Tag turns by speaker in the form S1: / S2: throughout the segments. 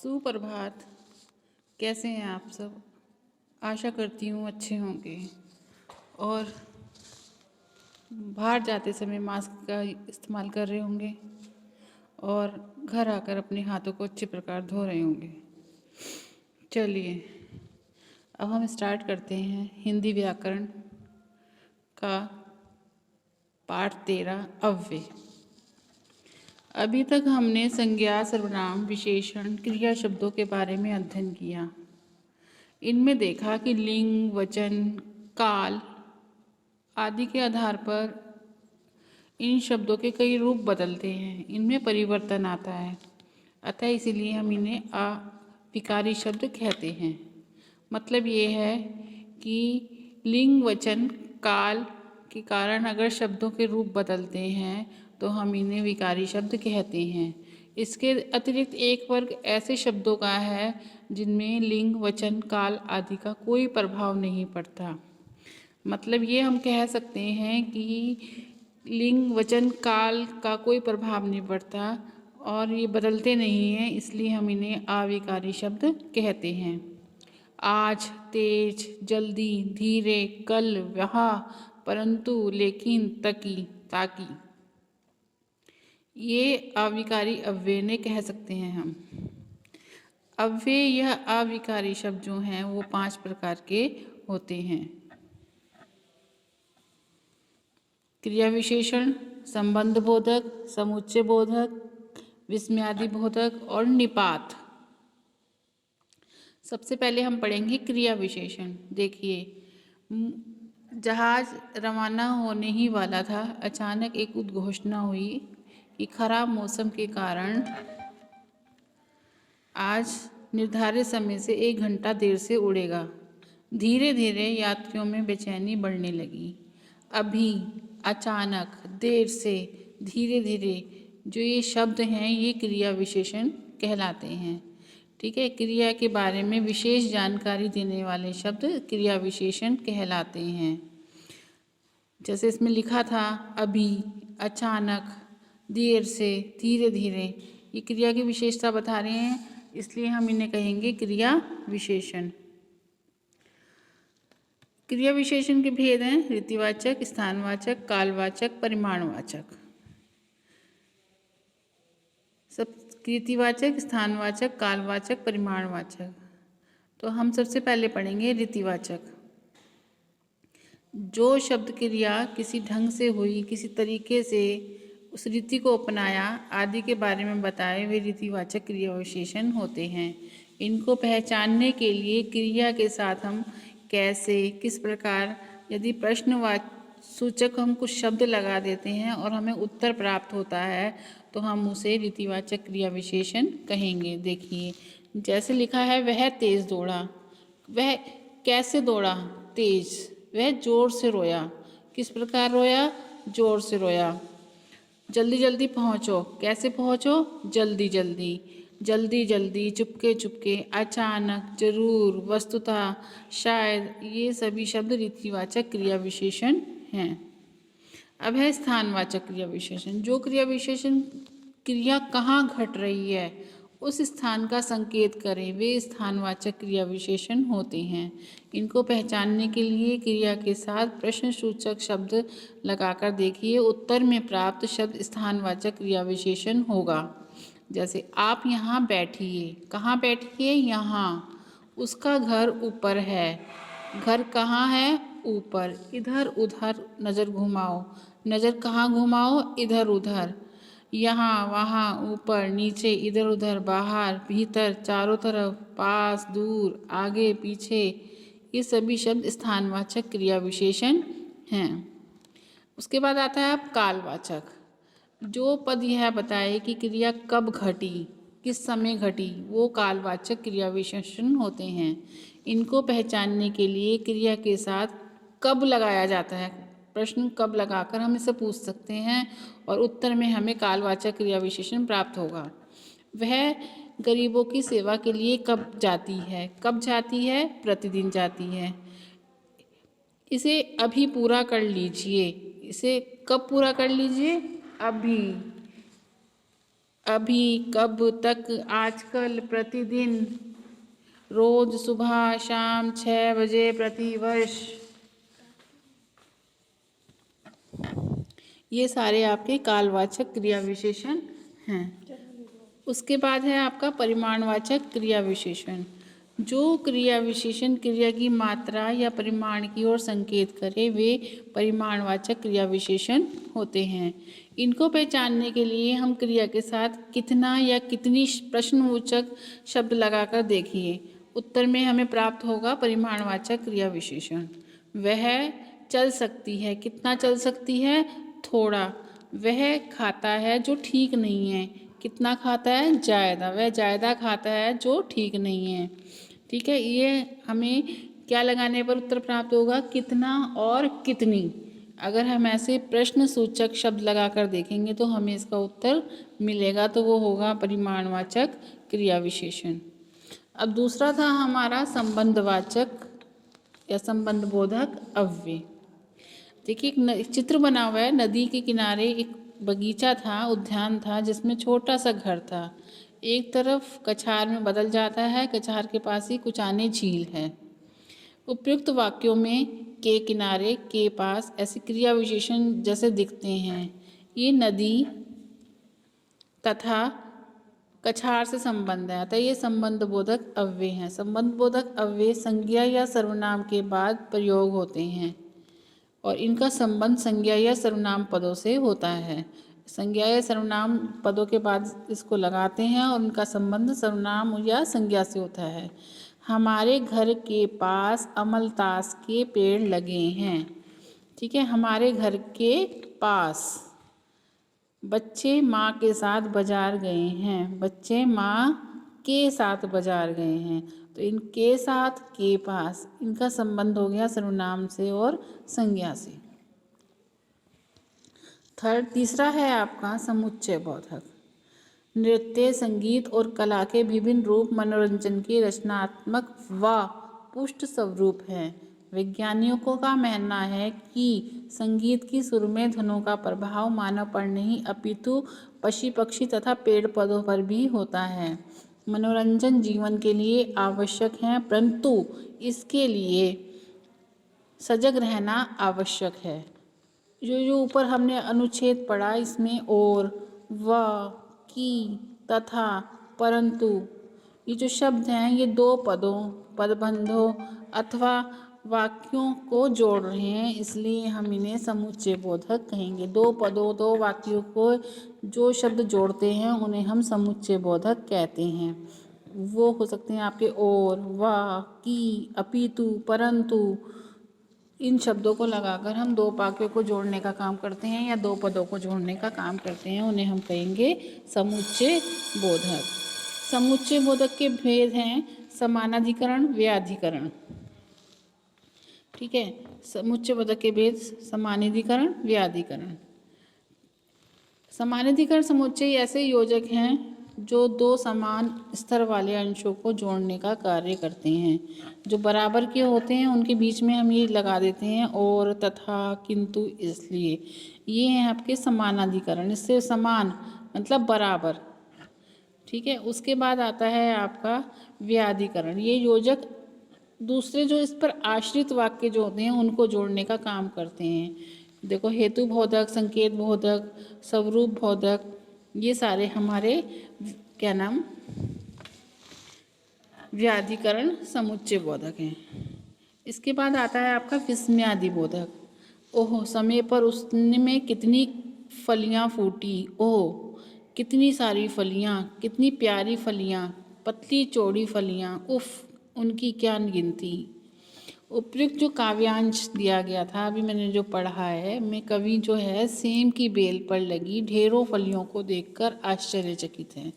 S1: सुप्रभात। कैसे हैं आप सब? आशा करती हूँ अच्छे होंगे और बाहर जाते समय मास्क का इस्तेमाल कर रहे होंगे और घर आकर अपने हाथों को अच्छे प्रकार धो रहे होंगे। चलिए अब हम स्टार्ट करते हैं हिंदी व्याकरण का पाठ 13 अव्यय। अभी तक हमने संज्ञा, सर्वनाम, विशेषण, क्रिया शब्दों के बारे में अध्ययन किया। इनमें देखा कि लिंग, वचन, काल आदि के आधार पर इन शब्दों के कई रूप बदलते हैं, इनमें परिवर्तन आता है। अतः इसीलिए हम इन्हें अविकारी शब्द कहते हैं। मतलब ये है कि लिंग, वचन, काल के कारण अगर शब्दों के रूप बदलते हैं तो हम इन्हें विकारी शब्द कहते हैं। इसके अतिरिक्त एक वर्ग ऐसे शब्दों का है जिनमें लिंग, वचन, काल आदि का कोई प्रभाव नहीं पड़ता। मतलब ये हम कह सकते हैं कि लिंग, वचन, काल का कोई प्रभाव नहीं पड़ता और ये बदलते नहीं हैं, इसलिए हम इन्हें अविकारी शब्द कहते हैं। आज, तेज, जल्दी, धीरे, कल, वहाँ, परंतु, लेकिन, तकी, ताकि, ये अविकारी अव्यय ने कह सकते हैं हम। अव्यय यह अविकारी शब्द जो हैं वो 5 प्रकार के होते हैं। क्रिया विशेषण, संबंध बोधक, समुच्चय बोधक, विस्मयादि बोधक और निपात। सबसे पहले हम पढ़ेंगे क्रिया विशेषण। देखिए, जहाज रवाना होने ही वाला था, अचानक एक उद्घोषणा हुई कि खराब मौसम के कारण आज निर्धारित समय से 1 घंटा देर से उड़ेगा। धीरे धीरे यात्रियों में बेचैनी बढ़ने लगी। अभी, अचानक, देर से, धीरे धीरे, जो ये शब्द हैं ये क्रिया विशेषण कहलाते हैं। ठीक है, क्रिया के बारे में विशेष जानकारी देने वाले शब्द क्रिया विशेषण कहलाते हैं। जैसे इसमें लिखा था अभी, अचानक, देर से, धीरे धीरे, ये क्रिया की विशेषता बता रहे हैं, इसलिए हम इन्हें कहेंगे क्रिया विशेषण। क्रिया विशेषण के भेद हैं रीतिवाचक, स्थानवाचक, कालवाचक, परिमाणवाचक। सब रीतिवाचक, स्थानवाचक, कालवाचक, परिमाणवाचक। तो हम सबसे पहले पढ़ेंगे रीतिवाचक। जो शब्द क्रिया किसी ढंग से हुई, किसी तरीके से उस रीति को अपनाया आदि के बारे में बताए, वे रीतिवाचक क्रिया विशेषण होते हैं। इनको पहचानने के लिए क्रिया के साथ हम कैसे, किस प्रकार, यदि प्रश्नवाचक हम कुछ शब्द लगा देते हैं और हमें उत्तर प्राप्त होता है तो हम उसे रीतिवाचक क्रिया विशेषण कहेंगे। देखिए, जैसे लिखा है वह तेज दौड़ा, वह कैसे दौड़ा? तेज। वह जोर से रोया। किस प्रकार रोया? जोर से रोया। जल्दी जल्दी पहुँचो। कैसे पहुँचो? जल्दी जल्दी। जल्दी जल्दी, चुपके चुपके, अचानक, जरूर, वस्तुतः, शायद, ये सभी शब्द रीतिवाचक क्रिया विशेषण हैं। अब है स्थानवाचक क्रिया विशेषण। जो क्रिया विशेषण क्रिया कहाँ घट रही है उस स्थान का संकेत करें, वे स्थानवाचक क्रिया विशेषण होते हैं। इनको पहचानने के लिए क्रिया के साथ प्रश्नसूचक शब्द लगाकर देखिए, उत्तर में प्राप्त शब्द स्थानवाचक क्रिया विशेषण होगा। जैसे आप यहाँ बैठिए। कहाँ बैठिए? यहाँ। उसका घर ऊपर है। घर कहाँ है? ऊपर। इधर उधर नज़र घुमाओ। नज़र कहाँ घुमाओ? इधर उधर। यहाँ, वहाँ, ऊपर, नीचे, इधर उधर, बाहर, भीतर, चारों तरफ, पास, दूर, आगे, पीछे, ये सभी शब्द स्थानवाचक क्रिया विशेषण हैं। उसके बाद आता है अब कालवाचक। जो पद यह बताए कि क्रिया कब घटी, किस समय घटी, वो कालवाचक क्रिया विशेषण होते हैं। इनको पहचानने के लिए क्रिया के साथ कब लगाया जाता है, प्रश्न कब लगाकर हम इसे पूछ सकते हैं और उत्तर में हमें कालवाचक क्रिया विशेषण प्राप्त होगा। वह गरीबों की सेवा के लिए कब जाती है? कब जाती है? प्रतिदिन जाती है। इसे अभी पूरा कर लीजिए। इसे कब पूरा कर लीजिए? अभी। अभी, कब, तक, आजकल, प्रतिदिन, रोज, सुबह, शाम, 6 बजे, प्रतिवर्ष। ये सारे आपके कालवाचक क्रिया विशेषण हैं। उसके बाद है आपका परिमाणवाचक क्रिया विशेषण। जो क्रिया विशेषण क्रिया की मात्रा या परिमाण की ओर संकेत करे वे परिमाणवाचक क्रिया विशेषण होते हैं। इनको पहचानने के लिए हम क्रिया के साथ कितना या कितनी प्रश्नवाचक शब्द लगाकर देखिए। उत्तर में हमें प्राप्त होगा परिमाणवाचक क्रिया विशेषण। वह चल सकती है, कितना चल सकती है? थोड़ा। वह खाता है जो ठीक नहीं है, कितना खाता है? ज़्यादा। वह ज़्यादा खाता है जो ठीक नहीं है। ठीक है, ये हमें क्या लगाने पर उत्तर प्राप्त होगा? कितना और कितनी। अगर हम ऐसे प्रश्न सूचक शब्द लगाकर देखेंगे तो हमें इसका उत्तर मिलेगा, तो वो होगा परिमाणवाचक क्रिया विशेषण। अब दूसरा था हमारा संबंधवाचक या संबंध बोधक अव्यय। देखिए, एक चित्र बना हुआ है। नदी के किनारे एक बगीचा था, उद्यान था, जिसमें छोटा सा घर था। एक तरफ कछार में बदल जाता है, कछार के पास ही कुचाने झील है। उपयुक्त वाक्यों में के किनारे, के पास ऐसे क्रिया विशेषण जैसे दिखते हैं। ये नदी तथा कछार से संबंध है, अतः ये संबंध बोधक अव्यय हैं। संबंध बोधक अव्यय संज्ञा या सर्वनाम के बाद प्रयोग होते हैं और इनका संबंध संज्ञा या सर्वनाम पदों से होता है। संज्ञा या सर्वनाम पदों के बाद इसको लगाते हैं और उनका संबंध सर्वनाम या संज्ञा से होता है। हमारे घर के पास अमलतास के पेड़ लगे हैं। ठीक है, हमारे घर के पास। बच्चे माँ के साथ बाजार गए हैं। बच्चे माँ के साथ बाजार गए हैं। तो इनके साथ, के पास, इनका संबंध हो गया सर्वनाम से और संज्ञा से। तीसरा है आपका समुच्चय बोधक। नृत्य, संगीत और कला के विभिन्न रूप मनोरंजन के रचनात्मक व पुष्ट स्वरूप हैं। वैज्ञानिकों का मानना है कि संगीत की सुर में धुनों का प्रभाव मानव पर नहीं अपितु पशु पक्षी तथा पेड़ पौधों पर भी होता है। मनोरंजन जीवन के लिए आवश्यक है, परंतु इसके लिए सजग रहना आवश्यक है। जो ऊपर हमने अनुच्छेद पढ़ा, इसमें और, व, की, तथा, परंतु, ये जो शब्द हैं ये दो पदों, पदबंधों अथवा वाक्यों को जोड़ रहे हैं, इसलिए हम इन्हें समुच्चय बोधक कहेंगे। दो पदों, दो वाक्यों को जो शब्द जोड़ते हैं उन्हें हम समुच्चय बोधक कहते हैं। वो हो सकते हैं आपके और, व, की, अपितु, परंतु। इन शब्दों को लगाकर हम दो वाक्यों को जोड़ने का काम करते हैं या दो पदों को जोड़ने का काम करते हैं, उन्हें हम कहेंगे समुच्चय बोधक। समुच्चय बोधक के भेद हैं समानाधिकरण, व्याधिकरण। ठीक है, समुच्चय बोधक के भेद समानाधिकरण, व्याधिकरण। समानाधिकरण समुच्चय ऐसे योजक हैं जो दो समान स्तर वाले अंशों को जोड़ने का कार्य करते हैं। जो बराबर के होते हैं उनके बीच में हम ये लगा देते हैं और, तथा, किंतु, इसलिए। ये हैं आपके समानाधिकरण। इससे समान मतलब बराबर। ठीक है, उसके बाद आता है आपका व्याधिकरण। ये योजक दूसरे जो इस पर आश्रित वाक्य जो होते हैं उनको जोड़ने का काम करते हैं। देखो, हेतु बोधक, संकेत बोधक, स्वरूप बोधक, ये सारे हमारे क्या नाम व्याधिकरण समुच्चय बोधक हैं। इसके बाद आता है आपका विस्मयादि बोधक। ओह, समय पर उसमें कितनी फलियां फूटी। ओह, कितनी सारी फलियां, कितनी प्यारी फलियां, पतली चौड़ी फलियां, उफ, उनकी क्या गिनती। उपयुक्त जो काव्यांश दिया गया था, अभी मैंने जो पढ़ा है, में कवि जो है सेम की बेल पर लगी ढेरों फलियों को देखकर आश्चर्यचकित है।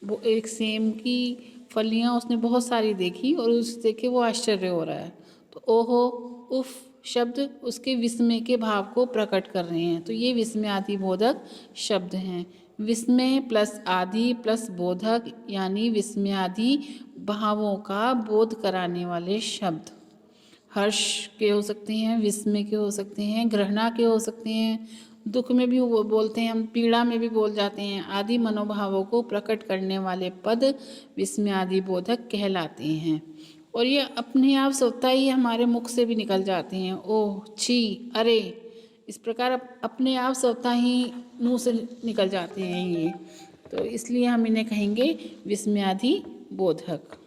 S1: वो एक सेम की फलियां उसने बहुत सारी देखी और उस देखे वो आश्चर्य हो रहा है। तो ओहो, उफ शब्द उसके विस्मय के भाव को प्रकट कर रहे हैं। तो ये विस्मयादि बोधक शब्द हैं। विस्मय प्लस आदि प्लस बोधक यानी विस्मयादि भावों का बोध कराने वाले शब्द। हर्ष के हो सकते हैं, विस्मय के हो सकते हैं, घृणा के हो सकते हैं, दुख में भी वो बोलते हैं हम, पीड़ा में भी बोल जाते हैं, आदि मनोभावों को प्रकट करने वाले पद विस्मयादि बोधक कहलाते हैं। और ये अपने आप स्वतः ही हमारे मुख से भी निकल जाते हैं, ओह, छी, अरे, इस प्रकार अपने आप स्वतः ही मुंह से निकल जाते हैं ये। तो इसलिए हम इन्हें कहेंगे विस्मयादि बोधक।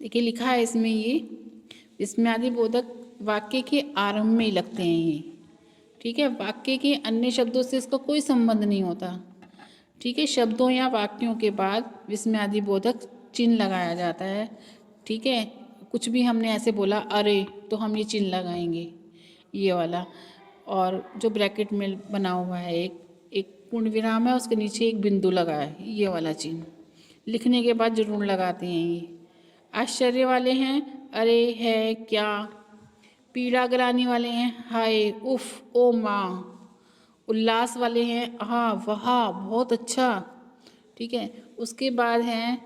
S1: देखिए लिखा है इसमें, ये विस्मयादि बोधक वाक्य के आरंभ में ही लगते हैं ये। ठीक है, वाक्य के अन्य शब्दों से इसका कोई संबंध नहीं होता। ठीक है, शब्दों या वाक्यों के बाद विस्मयादि बोधक चिन्ह लगाया जाता है। ठीक है, कुछ भी हमने ऐसे बोला अरे, तो हम ये चिन्ह लगाएंगे, ये वाला। और जो ब्रैकेट में बना हुआ है, एक पूर्ण विराम है, उसके नीचे एक बिंदु लगा है, ये वाला चिन्ह लिखने के बाद जरूर लगाते हैं ये। आश्चर्य वाले हैं अरे, है, क्या। पीड़ा ग्लानि वाले हैं हाय, उफ, ओ माँ। उल्लास वाले हैं हाँ, वाह, बहुत अच्छा। ठीक है, उसके बाद हैं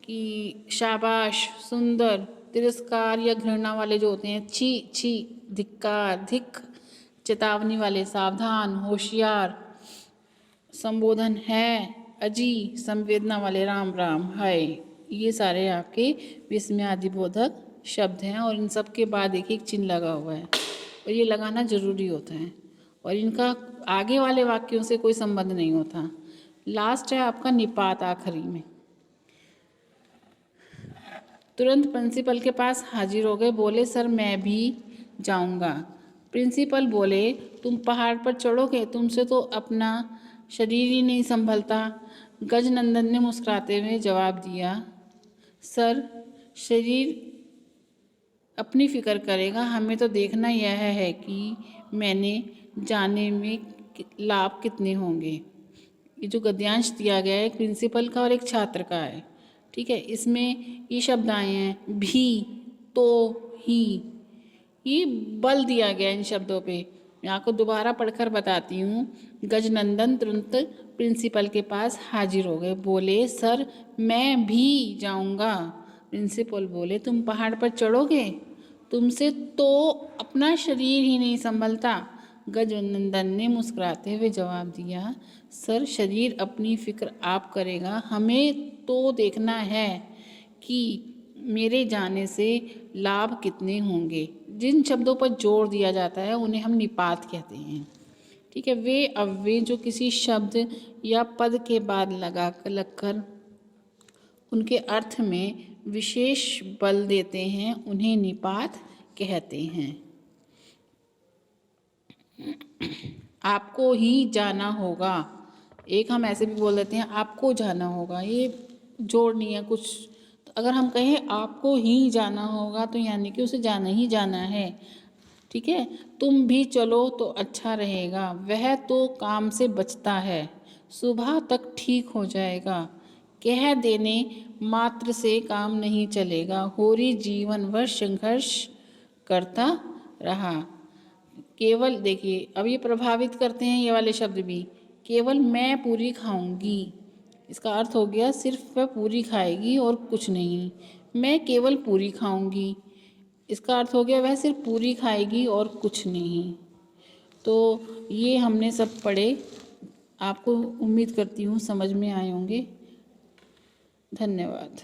S1: कि शाबाश, सुंदर। तिरस्कार या घृणा वाले जो होते हैं छी, छी, धिक्कार, धिक। चेतावनी वाले सावधान, होशियार। संबोधन है अजी। संवेदना वाले राम राम, हाय। ये सारे आपके विस्मयादि बोधक शब्द हैं और इन सब के बाद एक चिन्ह लगा हुआ है और ये लगाना जरूरी होता है और इनका आगे वाले वाक्यों से कोई संबंध नहीं होता। लास्ट है आपका निपात आखिरी में। तुरंत प्रिंसिपल के पास हाजिर हो गए, बोले सर मैं भी जाऊंगा। प्रिंसिपल बोले तुम पहाड़ पर चढ़ोगे, तुमसे तो अपना शरीर ही नहीं संभलता। गजनंदन ने मुस्कुराते हुए जवाब दिया, सर शरीर अपनी फिक्र करेगा, हमें तो देखना यह है कि मैंने जाने में लाभ कितने होंगे। ये जो गद्यांश दिया गया है प्रिंसिपल का और एक छात्र का है। ठीक है, इसमें ये शब्द आए हैं भी, तो, ही। ये बल दिया गया इन शब्दों पे। मैं आपको दोबारा पढ़कर बताती हूँ। गजनंदन तुरंत प्रिंसिपल के पास हाजिर हो गए, बोले सर मैं भी जाऊँगा। प्रिंसिपल बोले तुम पहाड़ पर चढ़ोगे, तुमसे तो अपना शरीर ही नहीं संभलता। गजनंदन ने मुस्कुराते हुए जवाब दिया, सर शरीर अपनी फिक्र आप करेगा, हमें तो देखना है कि मेरे जाने से लाभ कितने होंगे। जिन शब्दों पर जोर दिया जाता है उन्हें हम निपात कहते हैं। ठीक है, वे अव्यय जो किसी शब्द या पद के बाद लगकर उनके अर्थ में विशेष बल देते हैं उन्हें निपात कहते हैं। आपको ही जाना होगा, एक हम ऐसे भी बोल देते हैं आपको जाना होगा, ये जोड़ नहीं है कुछ। तो अगर हम कहें आपको ही जाना होगा तो यानी कि उसे जाना ही जाना है। ठीक है, तुम भी चलो तो अच्छा रहेगा, वह तो काम से बचता है, सुबह तक ठीक हो जाएगा। कह देने मात्र से काम नहीं चलेगा, होरी जीवन भर संघर्ष करता रहा। केवल देखिए अब ये प्रभावित करते हैं ये वाले शब्द भी। केवल मैं पूरी खाऊंगी, इसका अर्थ हो गया सिर्फ वह पूरी खाएगी और कुछ नहीं। मैं केवल पूरी खाऊंगी, इसका अर्थ हो गया वह सिर्फ पूरी खाएगी और कुछ नहीं। तो ये हमने सब पढ़े, आपको उम्मीद करती हूँ समझ में आए होंगे। धन्यवाद।